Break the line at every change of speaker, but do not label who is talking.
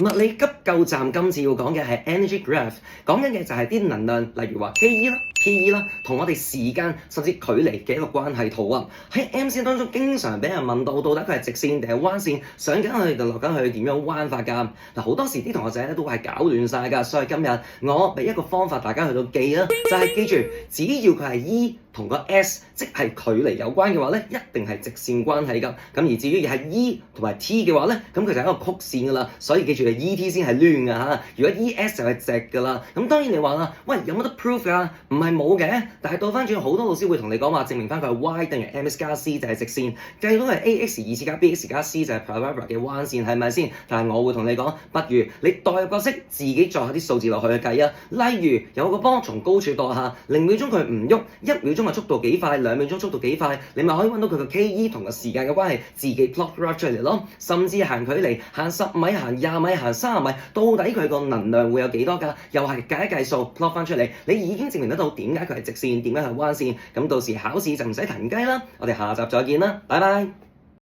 物理急救站今次要講嘅係 energy graph，講緊嘅就係啲能量，例如話 KE 啦、PE 啦，同我哋時間甚至距離嘅一個關係圖啊。喺 MC 當中經常俾人問到底佢係直線定係彎線，上緊去定落緊去點樣彎法㗎？嗱，好多時啲同學仔咧都係搞亂晒㗎，所以今日我俾一個方法大家去到記啦，就係記住，只要佢係 E 同個 S， 即係距離有關嘅話咧，一定係直線關係㗎。咁而至於係 E 同埋 T 嘅話咧，咁佢就係一個曲線㗎啦。所以記住係 ET 先係攣㗎嚇。如果 ES 就係直㗎啦。咁當然你話啦，喂，有冇得 proof 㗎？唔係冇嘅，但係倒翻轉好多老師會同你講話證明翻佢係 Y 等於 MS 加 C 就係直線，計到係 AX 二次加 BX 加 C 就係 parabola 嘅彎線，係咪先？但係我會同你講，不如你代入角色，自己再下啲數字落去計啊。例如有個波從高處墮下，0秒鐘佢唔喐，1秒鐘嘅速度幾快，2秒鐘速度幾快，你咪可以揾到佢個 KE 同個時間嘅關係，自己 plot graph 出嚟咯。甚至行距離，行10米、行20米、行30米，到底佢個能量會有幾多㗎？又係計一計數 plot 翻出嚟，你已經證明得到點解佢係直線，點解係彎線。咁到時考試就唔使騰雞啦。我哋下集再見啦，拜拜。